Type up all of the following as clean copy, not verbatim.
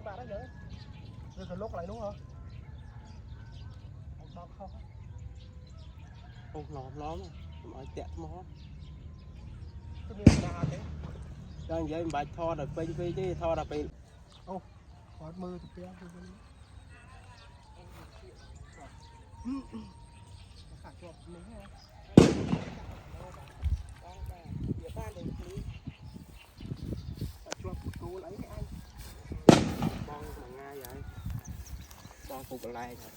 bạn đấy nhớ rồi thời lúc lại đúng không bọc không không lóm mà tẹt mó cái miếng nào thế đang vậy bài thò là pin pin chứ thò là pin ô có mưa thì kia phải chuột mình ha chuột cô lấy cái anh bong mà ngay vậy bong phục lại rồi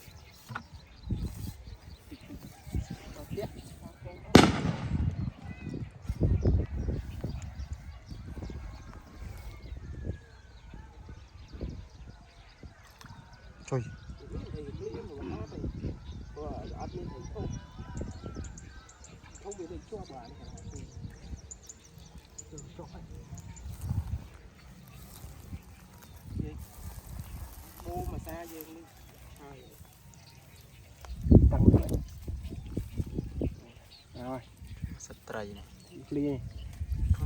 trời không bị định cho bạn bố mà xa dương đi tặng rồi sạch trời này ly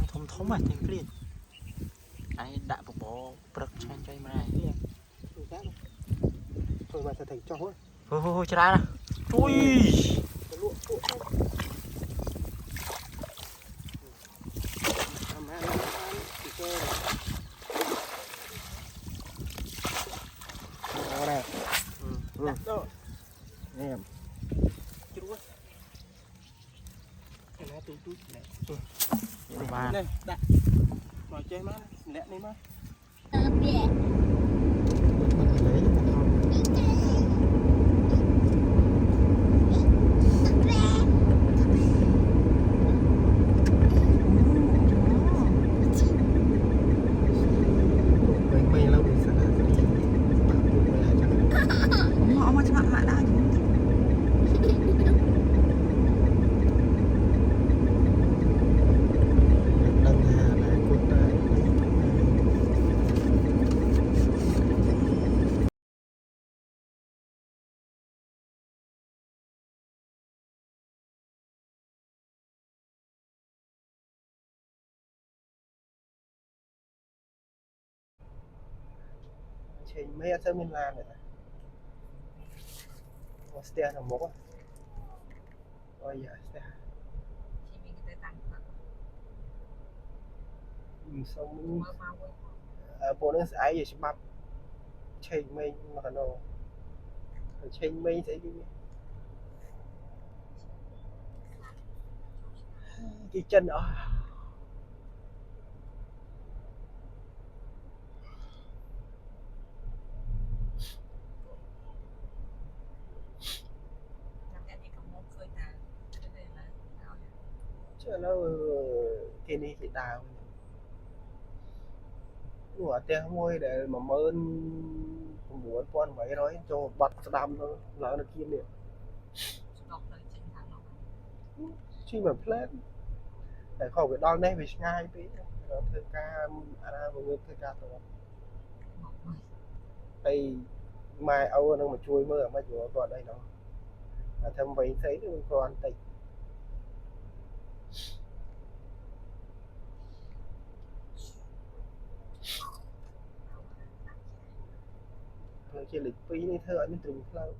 thông thống mà thành liền ai đã một bộ bật cho chơi mà này thôi mà sẽ thành cho hết hôi chơi ra nè ui nè em này đặt mà chơi má lẹ đi má chị mấy em mình làm này stea là một ôi dạ stea xong bộ nó sẽ gì bắp chị mình mà nó chị mình sẽ cái chân đó chứ nó cái này thì đào của tiền môi để mà mơn muốn con mấy nói cho bật đam thôi là nó kia liền chi mà plan để khỏi cái đòn này bị ngay tí thơ ca một người thơ ca thôi đây mai âu nó mà chui mưa mà chúa còn đây nó thầm vậy thấy còn tịch chỉ lịch phí này thơ anh từng lâu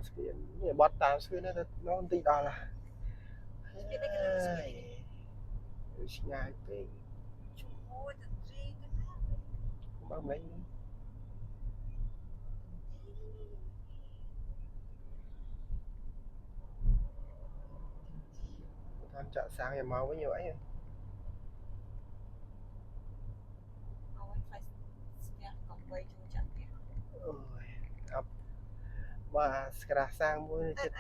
spiên bọt tao spiên nó tí đó là ngay cái bác mấy tham chợ sáng nhà máu với nhiều ấy và skra sang mua chết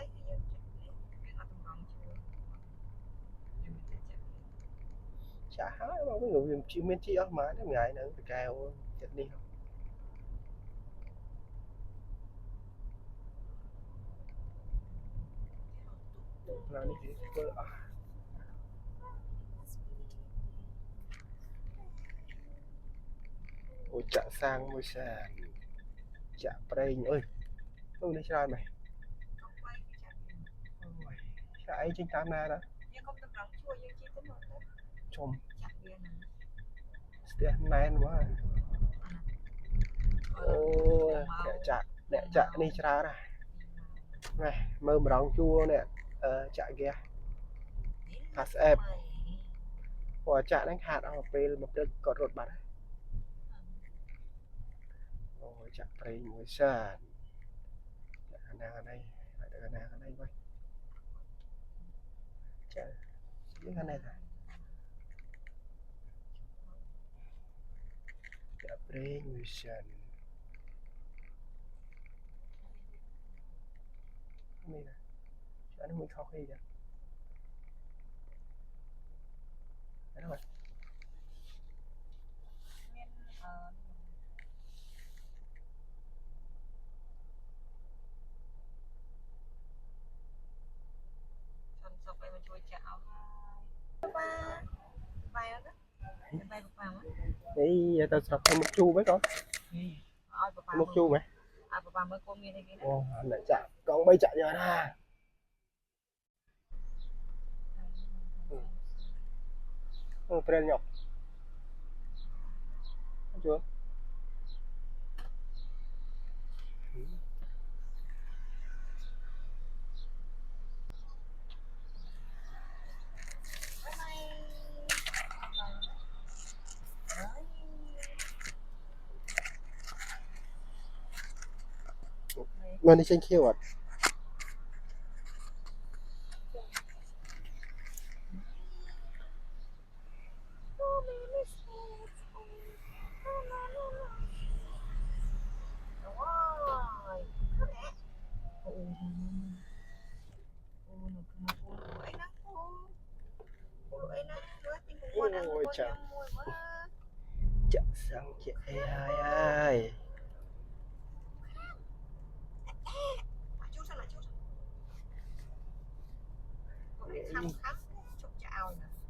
chả hái mà cái người dùng chim miên chi ở má nó ngại nữa phải cào chết đi không là đi thì Ủa chạ sang môi sàn chạ prey ơi đây chơi mày chạ ấy trên tam na đó chôm tiền này quá ô để chạ đi chơi ra này mơ mà đóng chua nè chạ kia hạt ép và chạ đánh hạt ở bên một đợt cọt rột bát ôi chạ prey môi sàn nàng ở đây nàng ở đây vậy chạ những cái này chạ prey môi sàn này nè chạ nó mới khó khi vậy đấy rồi đi tao sập thêm một chu với con một chu mày ồ lại chạm con bay chạy giờ nè friend nhọc chưa mình đi trên kia à ôi trời chợ sang chị ai ai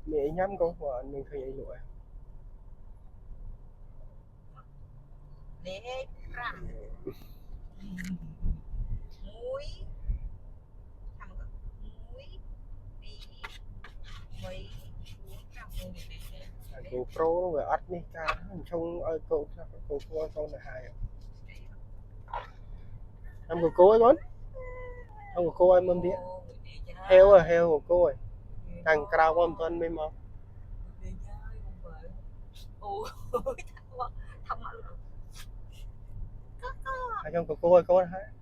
mẹ nhắm con của mình thấy vậy rồi để rằm muối thằng muối bị mấy cô pro về ắt đi ca trong ơi cô con là hai em của cô ấy con em của cô em mâm điện heo của cô ấy thằng cao con tuần mới mong ở trong của cô ấy có hả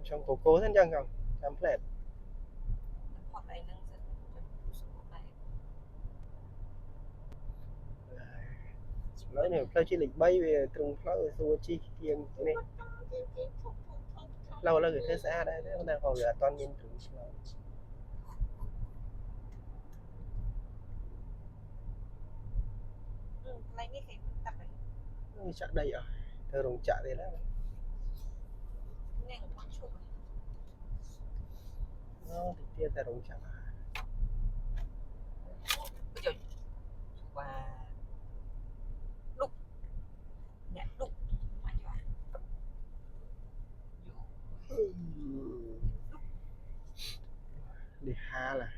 trong của cô thân chăng không làm plate nói này play chỉ lịch bay về trùng play ở xua chi kiêng này lâu là người thế xa đây nó đang hồi là toàn nhìn trùng chợ đây à thơ đồng chợ đây đó nó thì kia ta đồng chợ và đục nhẹ đục đi ha là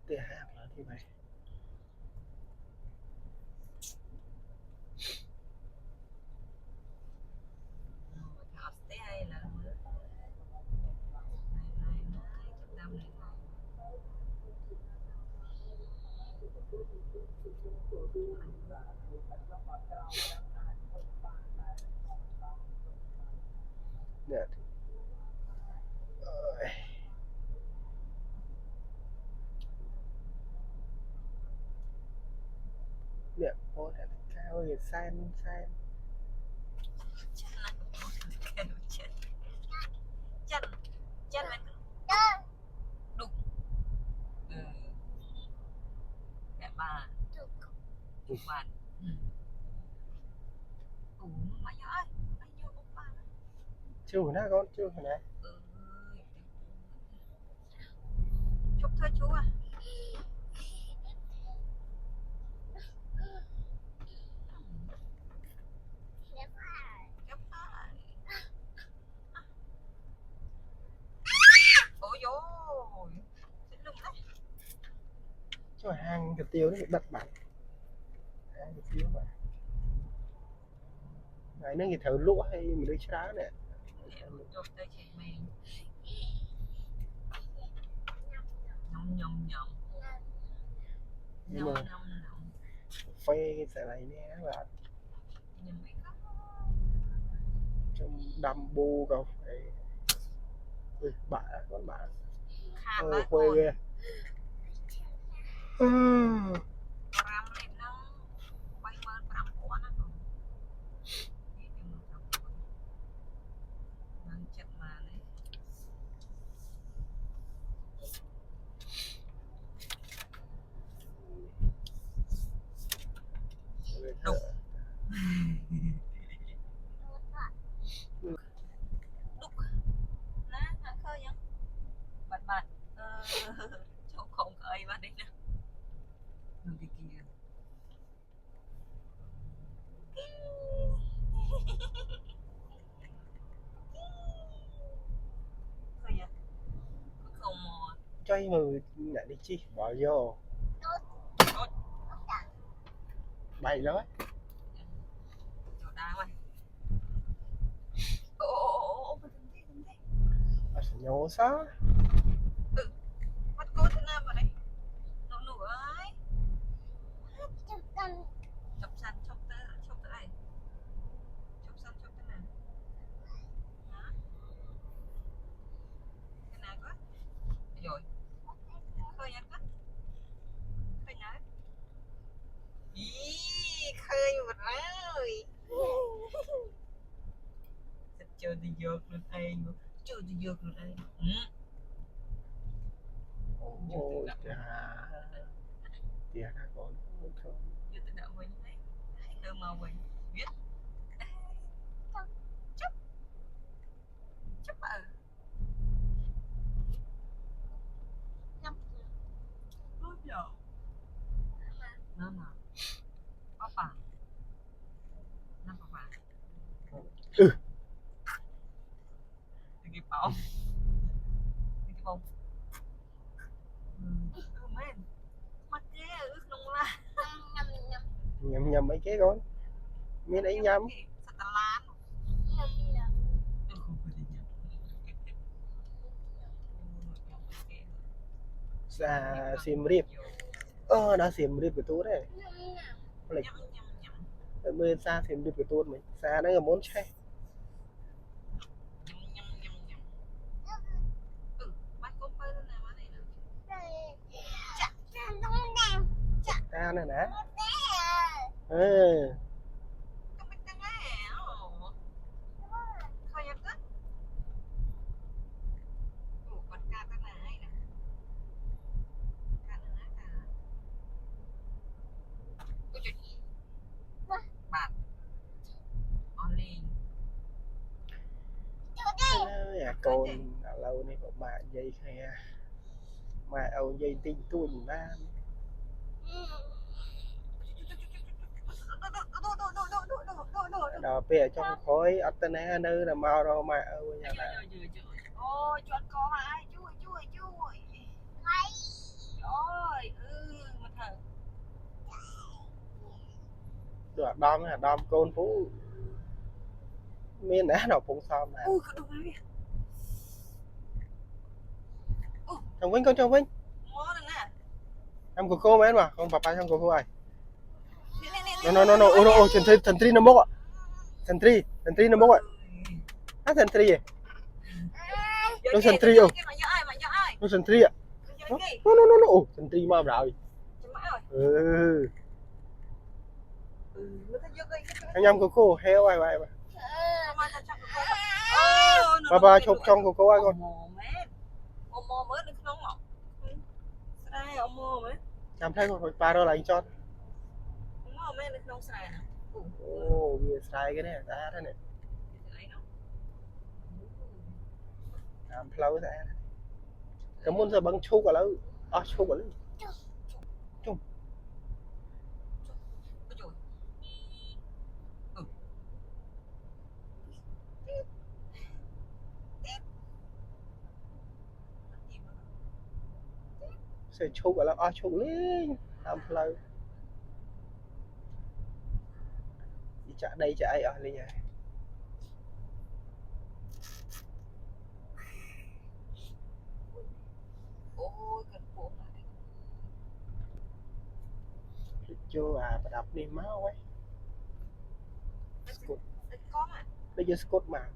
đi ha là thì mày nè nè ô nè cao thì san chân đục bạn mà nhớ ơi anh vô một bạn Chưa nè con, chưa nè. chúc thôi chú à ôi dồi đừng đấy Cho hàng cái tiêu nó bị đập bạn. Hàng cái tiêu bạn. Này nó nghỉ thở lũa hay mình đi chá nè. chụp tay chị mình nhom nhom nhom Nhưng nhom mà nhom nhom phê cái xe này nè bạn. nhom mấy cái Trong đâm bu cầu phải. Ui, bả con bả. khát Ơi đấy phê con ghê. ram lên nó bay mơn ram quá nó còn nâng chậm mà đấy đục đục nè hả khơi nhá bạn bạn chỗ không khơi bạn đi nè đừng cái kia khơi nhá cứ không mò Chay mà nhảy đi chi bỏ vô bay đó chỗ đá mày ô đừng thế nhổ sao bắt cô thế nào vào đây nụ nụ ơi chọc săn chọc tới đây chọc săn chọc tới này hả cái nào có rồi khơi nhá cất khơi nhá ý khơi một rồi chơi thì dược được anh chơi thì dược được anh ôi tìa ra còn không chưa tự đạo mình đấy thơ màu mình biết chấp chấp ở lúc giờ mama papa năm papa cái bóng men mặt ghê ướt nông la nhầm mấy cái con miếng ấy nhầm sạt lan xa sim rip đã sim rip của tôi đấy lịch mới xa sim rip của tôi mình xa đấy là muốn chơi ta này nè bạn only con lâu nay có bạn dây khe mà ông dây tinh tuôn ba đó về trong khối Atene nơi là mau đâu mà ơi nhà là ôi cho con ai chui ôi mà thở được đom con phú miền á nào cũng xong nè ui có đúng đấy chồng Vinh con chồng Vinh mua rồi nè em của cô mấy mà con papa trong của cô này no thần tri nó mốc ạ thần tri nó mốc ạ thần tri gì nó thần tri không nó thần tri ạ no thần tri mà rồi anh em của cô heo ai vậy papa chụp trong của cô ai con làm thấy con ba đôi là anh cho mấy nó nông xài nè. អូវាស្រែគេនេះស្អាតហ្នឹង Ấy nó. តាមផ្លូវស្អាតក៏មុនទៅបឹងឈូកឥឡូវអស់ឈូកឥឡូវ Ôi trời. Ừ. Tép. សេឈូកឥឡូវអស់ឈូកលេងតាមផ្លូវចាក់ដីចាក់អីអស់លេងហើយ Ôi cần cuộn lại. ចូលអាប្រដាប់នេះមកហ៎ ស្គុត Đất con à? ដូចយើងស្គុតមក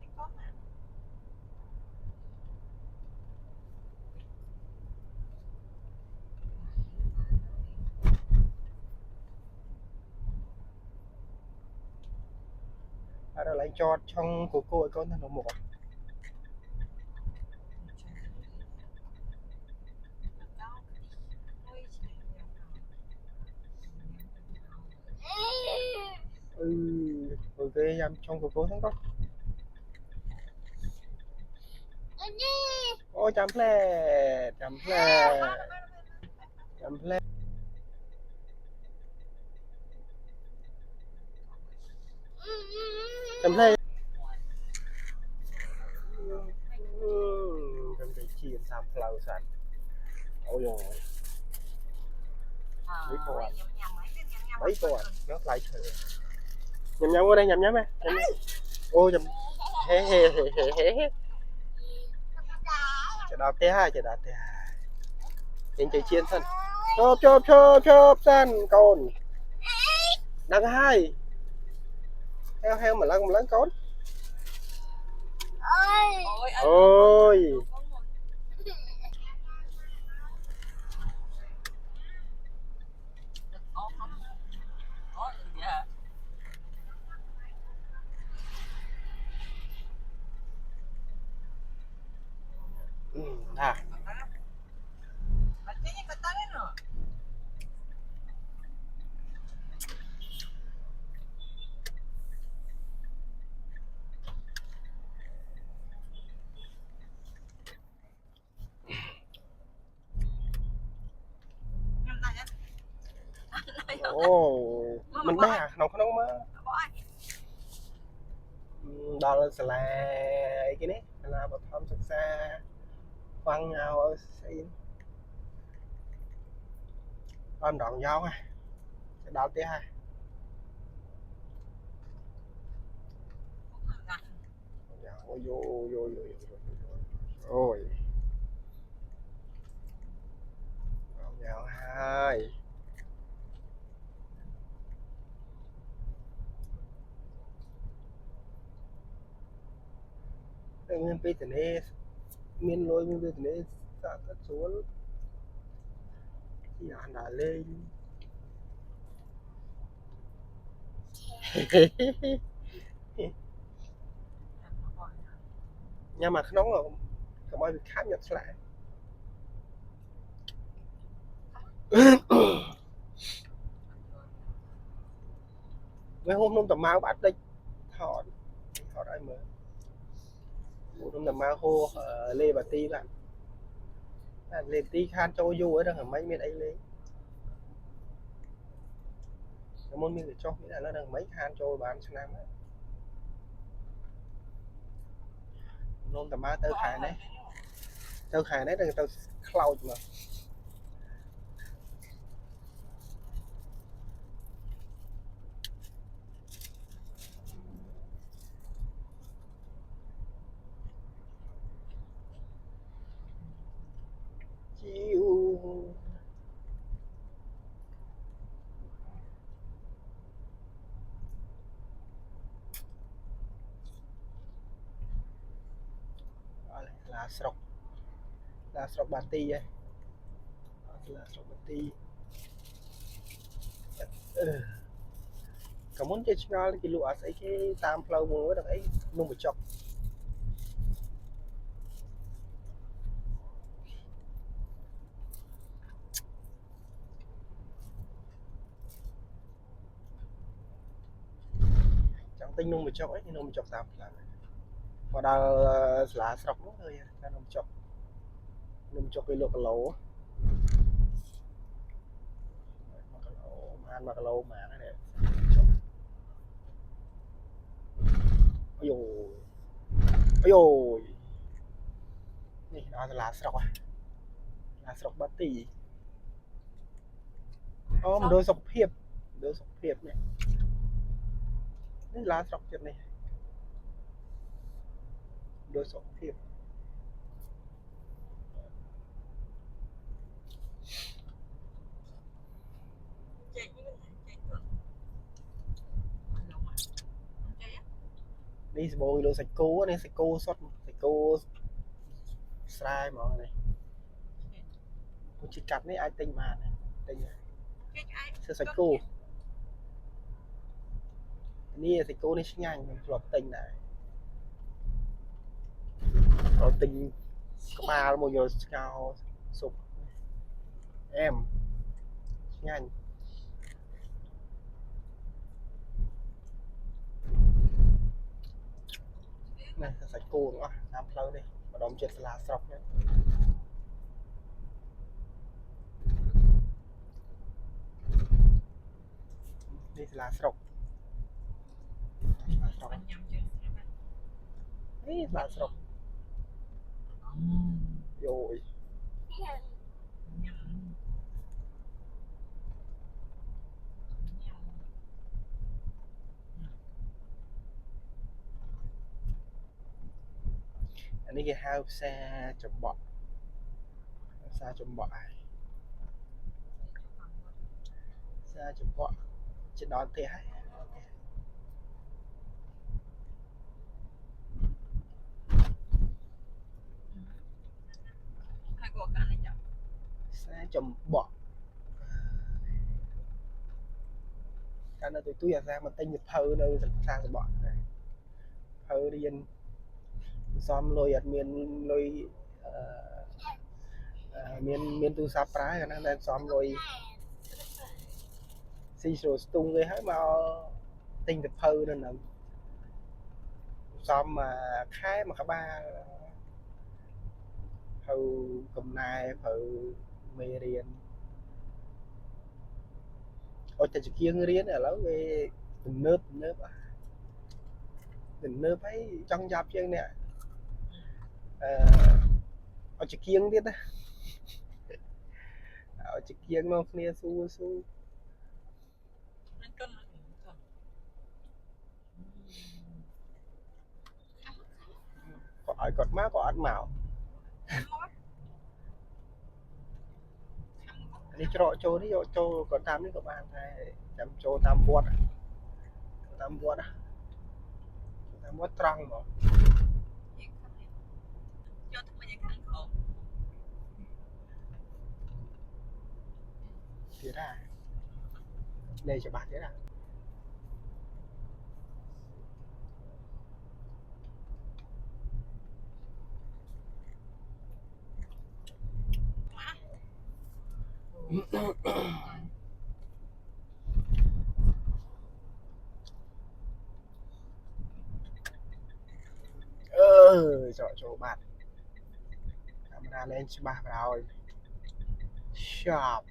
Đất con à? អត់ដល់ឡើងចតឆុងកូកូឲ្យកូនទៅនៅមុខ rồi cái nhắm trong của cô thằng con ôi chấm phê chấm phê chấm phê chấm phê chấm cái chìm sam flow sẵn ôi rồi mấy con nó lại thử nhầm nhầm qua đây nhầm nhầm á ôi nhầm hé hé hé hé hé chợ đạp té hai chợ đạp té hai nhìn chạy chiên sân chộp chộp chộp chộp sân con đằng hai heo heo mà lăng con ôi à ồ mình bé nó có nấu mà đó là cái này là một thăm thực xa quăng nhau ở xây con đoạn nhau à sẽ đào tía hai ôi vô vô vô ôi nhau hai nguyên pi từ này miền lôi nguyên pi từ này sao cất xuống thì anh đã lên nhưng mà nóng rồi cảm ơn việc khác nhập lại mấy hôm nông tầm máu bắt đây thọ thọ đây mới nông tầm máu hô lê bà ti bạn lê ti khan châu du ở đang mấy miền ấy lên môn miền cho nghĩa là nó đang mấy khan châu bán sang năm nông tầm máu tơ khải đấy đang tơ cloud mà chiêu là sọc bà ti ấy là sọc bà ti có muốn chơi nhau thì lụa sẽ cái tam flow mới được ấy nung một chọc tinh nung một chục ấy, nung một chục tạm là và đào lá sọc nó thôi ra nung chục cái lục lẩu ăn mà cái lẩu mà cái này ôi dồi ôi dồiนี่đó là lá sọc à lá sọc bát tỉ một đôi sọc hiệp nàyนี่lá sọc chuyện này đôi sọc hiệp đi bồi đồ sạch cố này sạch cố sai mà này chỉ cắt này ai tinh mà này tinh này sơ sạch cốนี่sạch cố này nhanh mình lọt tinh này lọt tinh ba một nhiều cao sụp em nhanh này sạch cố nữa làm lâu đi mà đóng chết là sọc nhé đi là sọc ấy là sọc rồiอันนี้คือห้าวแซ่จมบ่แซ่จมบ่แซ่จมบ่จะนอนเตะให้แซ่จมบ่การนั้นtôiอยากra mà tinh nhập thơ nơi xaจมบ่thơ đi dân xóm lôi ở miền lôi miền tu sáp trái cái này xóm lôi xì sổ tung cái hết mà tinh nhập thơ nên là xóm mà khai mà các ba thơ cầm nai thơ mê riêng ôi trời kiêng riêng là lắm về từng nớp ấy trong giáp chân nè ở chỉ kiêng biết á ở chỉ kiêng nó kia su có ai cọt má có ăn mạo đi cho đi cho còn tam đi các bạn này chăm cho tam vuốt á tam trăng mà thế ra đây cho bạn thế nào cho bạn camera lên cho bạn rồi sharp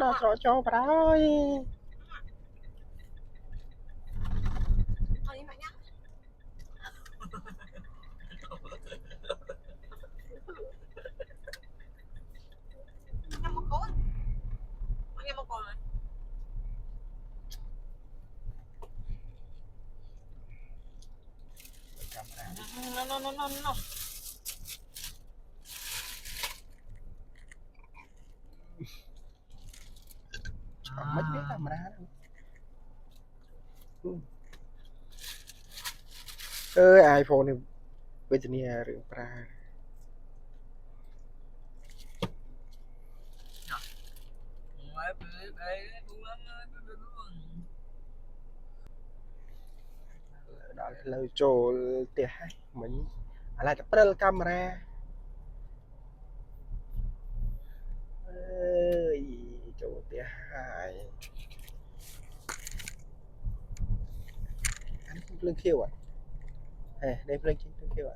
đã cho bạn rồi no. Mất biết camera đâu iPhone thì bây giờ này rửa pra đó là lời trồ tiệt hay mình là cái pedal camera ơi trồ tiệt hay ភ្លើងខៀវហេđâyភ្លើងចេញភ្លើងខៀវ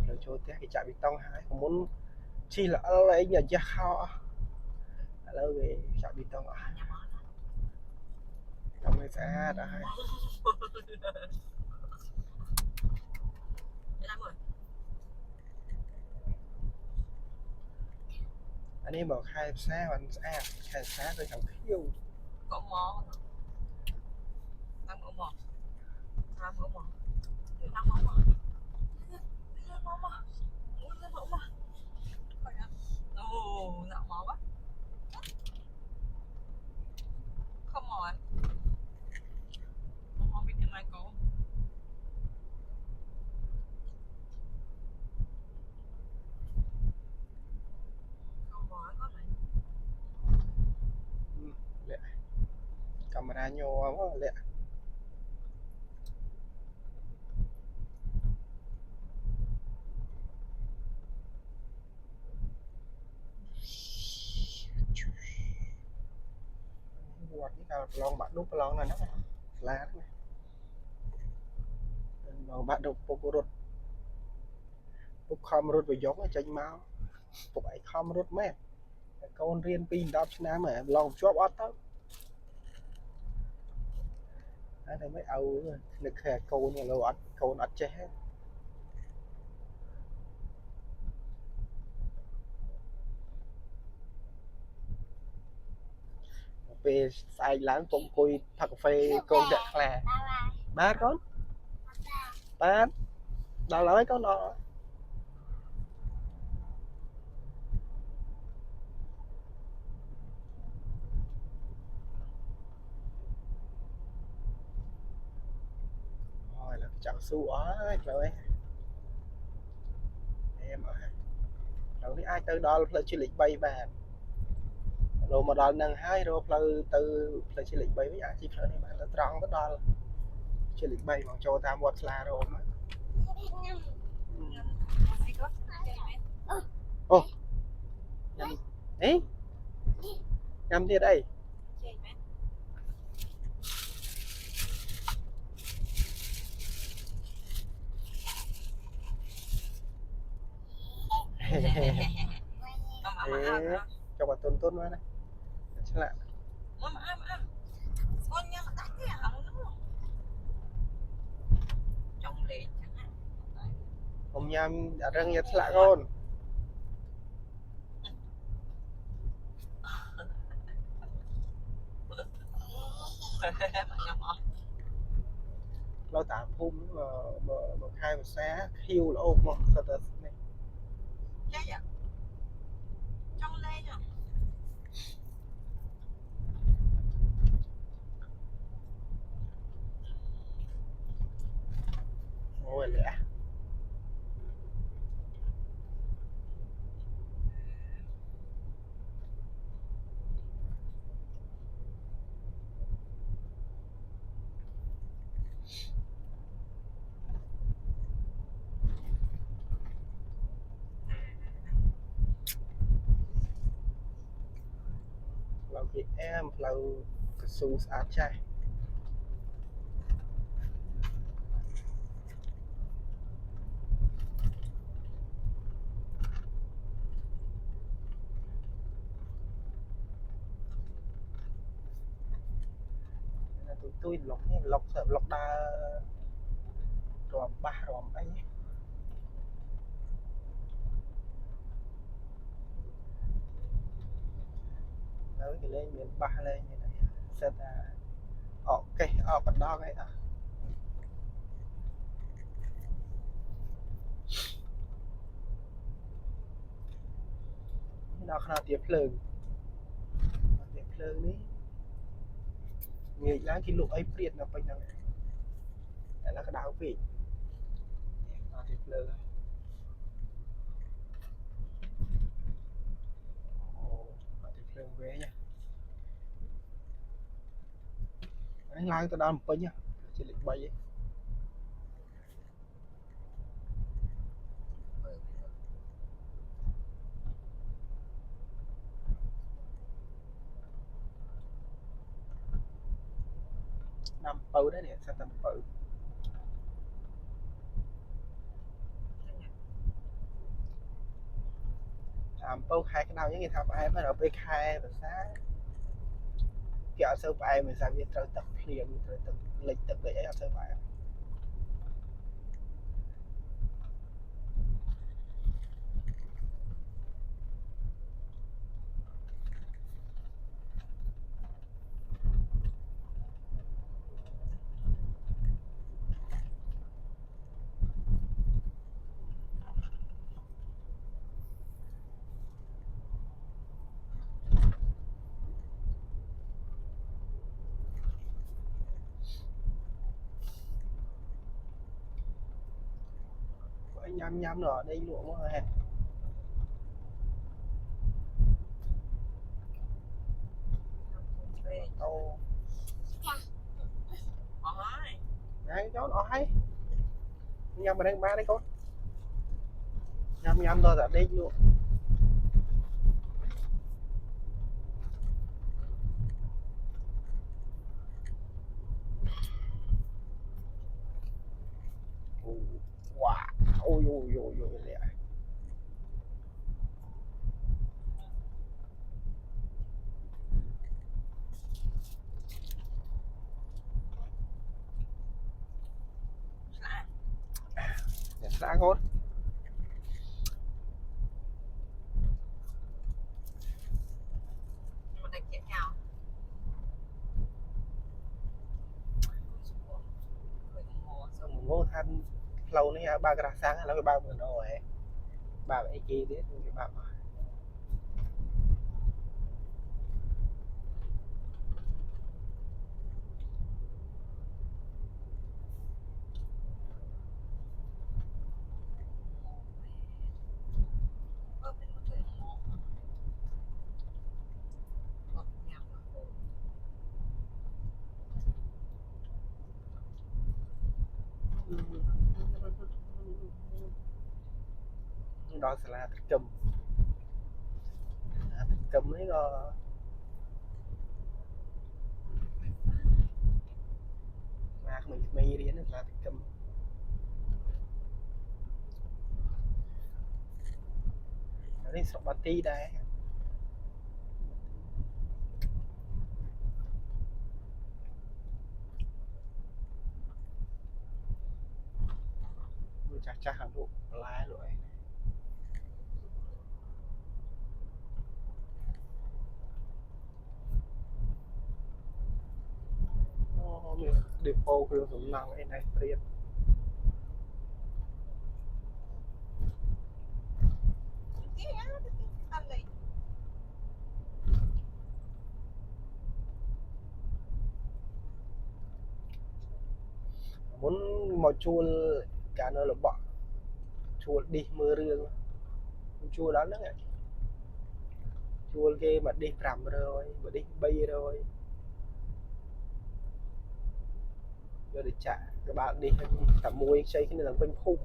เราโชว์เตี้ยcái chạy bị tông hai còn muốn chi là lấy nhà gia kho lâu về chạy bị tông tông người xa đã hai anh em bảo khai xa hoàn xa khai xa rồi thằng khiêu có mò ăn có mò ăn có mò ăn có mò ồ dạo mò quá không mò mò bị cái này có không mò có này lẹ camera nhô quá lẹ quạt cái nào lon bạn đúc lon này nó lá này lon bạn đúc bốc rút bốc khom rút vào giống ở trên máu bốc ấy khom rút mẹ con riêng pin đập trên nám mà lon chóp ót tới đây mấy âu lực hè câu này là câu ót chết về xài láng cũng cùi thật phê con đẹp là ba con ba đó nói con đó rồi là chẳng su á trời em ơi đâu đi ai tới đó là chỉ lịch bay bàn rồi mà đòi nâng hai rồi từ là chỉ lịch bay với ai chỉ phải này mà nó tròn tới đó chỉ lịch bay bằng cho ta một là rồi mà ô nhầm ấy nhầm đi đây cho bà tôn tốt quá này chắc là ông nhầm đã răng nhật lạ con lâu tạm phun mà khai một xá khiêu là ôm một thật là này trong lên à ngồi lẽ lâu chị em lâu su sát trai tôi lọc sợ lọc đa ròm ba ròm ấy đấy thì lên miền ba lên như này sẽ là ok còn đó cái đó nó khá tiếp lường ní người láng cái lục ấy priệt là bên nào này là cái đảo vị nó tiếp lường nó tiếp lường về nha đánh lai tao đâm bên nha chỉ lịch bay ấy. năm bầu đấy nè sao tầm bầu làm bầu khai cái nào những người thằng ai bắt đầu với khai và sáng kéo sơ bài mình sang như trời tập liền trời tập lịch tập để cho sơ bài nhăm nhăm rồi đây luôn quá ha đâu đấy cháu nó hay nhăm mà đang ba đấy con nhăm nhăm thôi là đây luôn wow ôi ôi ôi ôi lẹ sáng hốt ngô thanh lâu này ba cái sáng là cái ba vừa rồi ba ấy kia đấy cái ba đó sẽ là cầm ấy có là mình mày đi là cầm đây sọc bát ti đây chắc chắc hẳn độ lái rồi depotเครื่องสำรองไอ้นายเปรียบmuốn một chua cả nơi là bỏ chua đi mưa rương chua đó nữa chua kia mà đi rằm rồi mà đi bay rồi rồi để trả các bạn đi tầm mùi xây cái này là quanh khung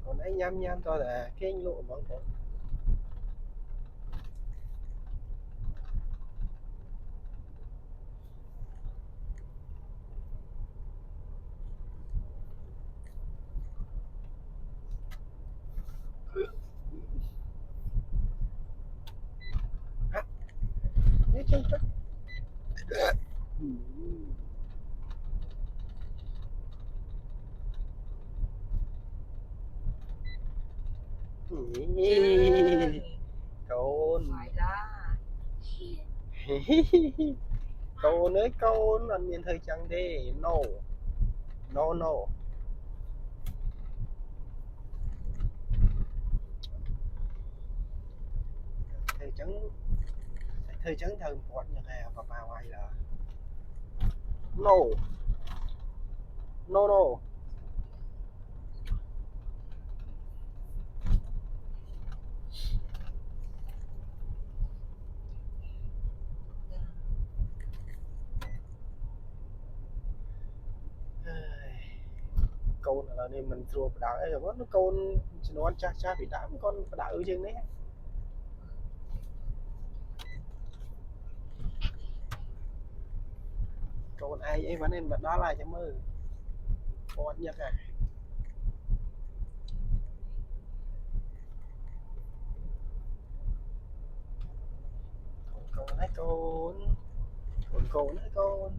còn ấy nhăm nhăm thôi là cái lộ vẫn còn nhớ chân chắc côn côn ơi côn anh miền thời chẳng thế no no no thời trắng thần quạt như này và bao ai là no no no câu là nên mình thua đảo ấy rồi nó câu nó cha cha bị đảo con đảo ở trên đấy câu ai ấy vẫn nên đó là cho mơ con nhất à con đấy con đấy con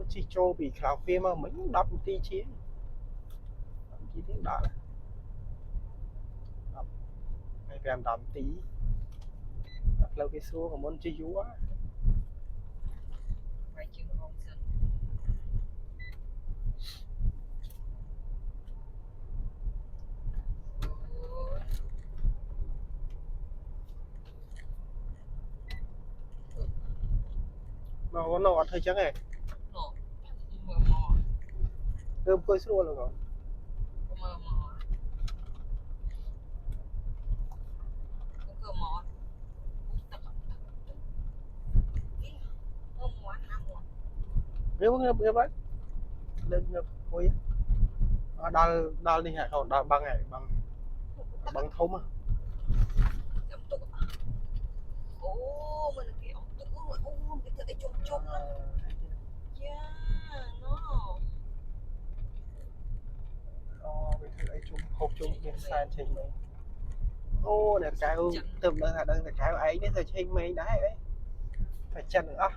chỉ cho bị khảo phim mà mình đọc một tí chiến chi tiết đó đọc phải làm đọc tí đọc lâu cái số của môn chi dúa Phải chừng không dần. nó nọ thôi chắc này Nọ. Mờ mờ. cơm khơi xua rồi còn Mờ mờ. Cơ mờ. nếu nghe vậy lên nhập ôi đal đal đi hả không đal băng này băng thôm à Ẩm tục. Ồ, mình cái ẩm tục rồi. Ồ, cái thứ chôm chôm lắm. Yeah, no. cái thứ ấy chung hộp chung cái san trên mình ô nè cái tụm là đang là cái ấy đấy là trên mình đấy đấy phải chân nữa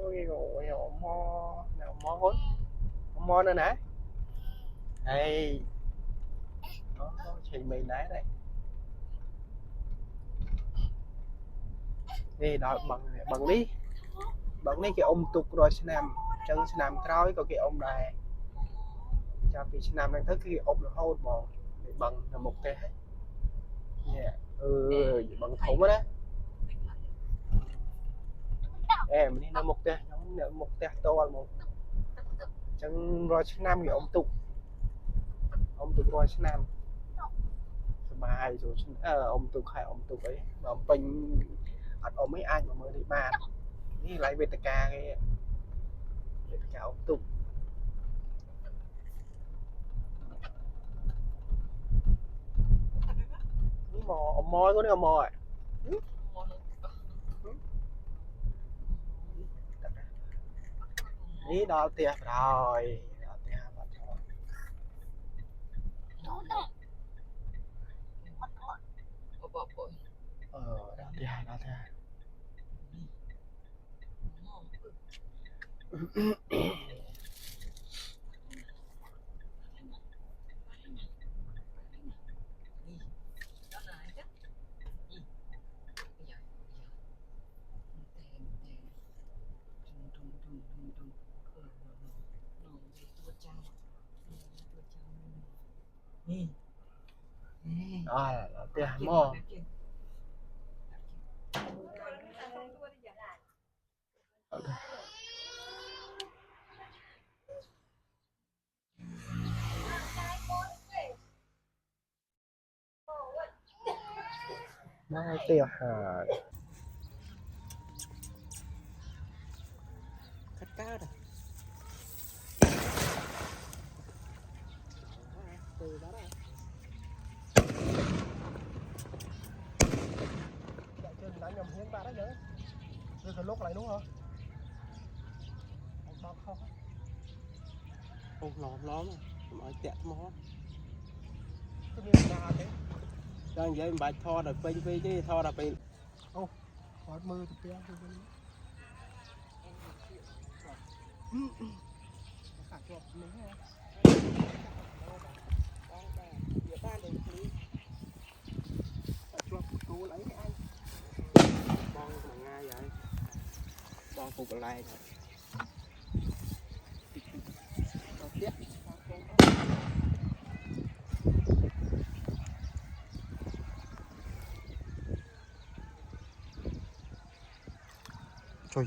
ôi rồi mò hốn mò nữa nè đây nó trên mình đấy đây đi đó bằng đi cái ông tục rồi sẽ làm chân sẽ làm trói có cái ông này cho vì sẽ làm đang thức cái ông là hôn bò để bằng là một cái hết bằng thủng đó em đi nó một cái nó một cái to một chân rồi sẽ làm cái ông tục rồi sẽ làm bài rồi ông tục hay ông tục ấy mà bình ông mấy anh mà mới đi bànนี่ไลฟ์เวทกาไงเวทกาตุกนี่mò có nữa mò àนี่đào tiền rồi đào tiền bắt rồi đào tiền đào tiền mò đây tiền hà cắt cá rồi từ đó đây chạy trên đánh nhầm hiến ba đấy nhớ rồi phải lúc lại đúng không không không lóm mà chẹt mó cái như nào thế đang vậy bài thò rồi pin chứ thò là pin hót mưa thì béo thôi cả chuột mình ha chuột tú lấy cái anh bong mà ngay vậy bong phục lại rồi Trời.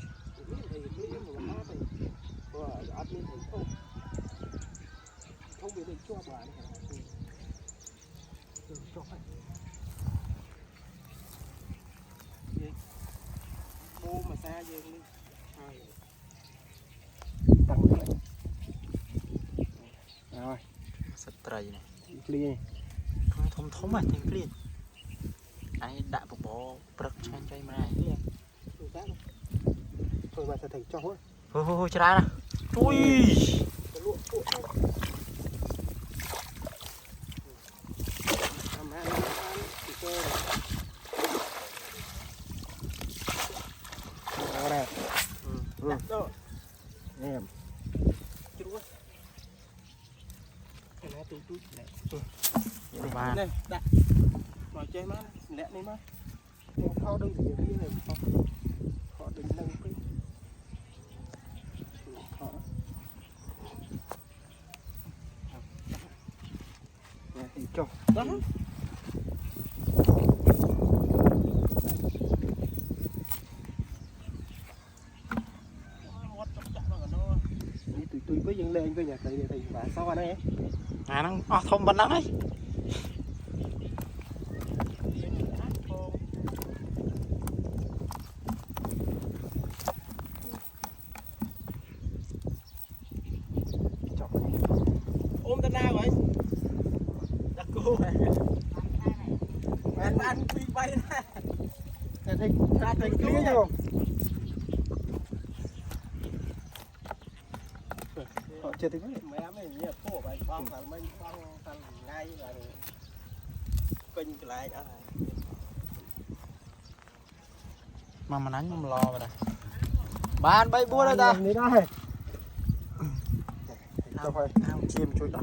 thì nghĩ mà nó thì ăn đi thì không biết được cho bà này cho phải bố mà xa về đi tăng lại rồi Sật trầy này. clear Thông thống mà tiếng clear. Ai đã bỏ bật chen cho em này. thôi mà sẽ thành cho hết Hôi ra nè. Ui. đó nè em Và này đặt vào chơi má lẹ đi má kho đừng thì cái này kho đừng nâng cái kho thì cho đó tụi với dân lên với nhà thì bà sao anh ấy à nó thông bên đó ấy. ôm tên nào vậy đặt cô ăn quy bay nè ra thành clear chưa họ chưa thấy mẹ mày như phố bài bong thằng mình bong thằng ngay là kinh lại đó Mà đánh không lo rồi. Bạn bay bua đây ta. đi đây cho phải Ao chim chui đỏ.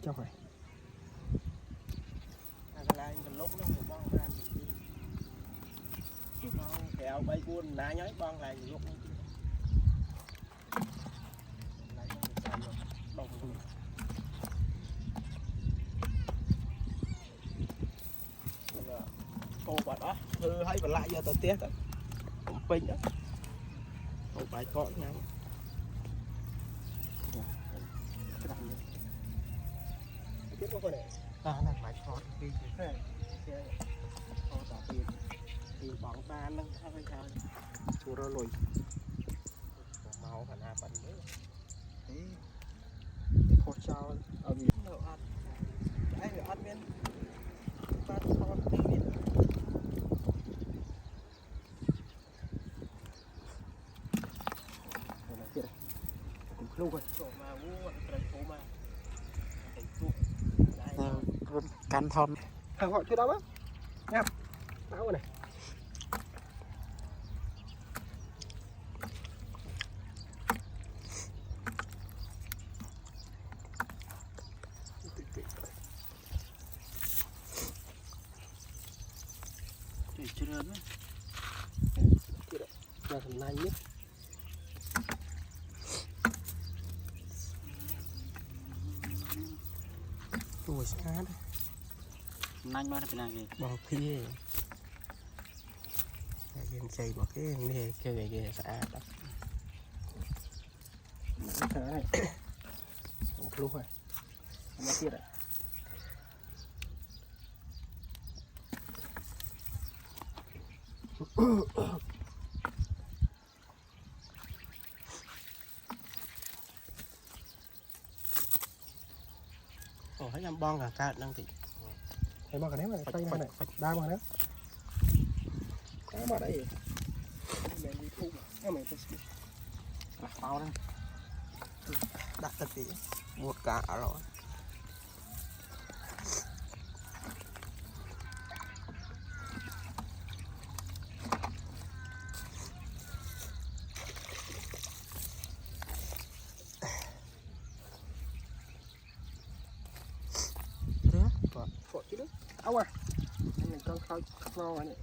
cho phải lại lúc nó bong ra bong kẹo bay buôn ná nhói bong lại lúc lại đồng cô bà đó thư hay bà lại giờ tao tiếc rồi không pin đó không phải có nhau biết có con này ta là phải có cái thế có tao tiền thì bọn ta nâng sao phải sao chùa rồi lùi màu phải là bẩn đấy thôi sao ở gì đâu ăn cái người ăn bên ta con cái biết cũng lâu rồi chỗ mà mua cái phố mà thành phố Cắn thon. thằng họ chưa đóng á nha đóng rồi này chưa nữa là thằng này nhất Ui sát. Nanh mà bên này bỏ phía game chơi bỏ cái này chơi về xã đó. cái này cũng lâu rồi không có tiết ạ thấy em bong cả cát đang thì thấy mà cái này tay này đa mà đấy cái mà đấy mình đi thu mà mày phải Bao đây. đặt thật thì một cả rồi phổi chứ đấy áo à anh này con khơi ngon rồi này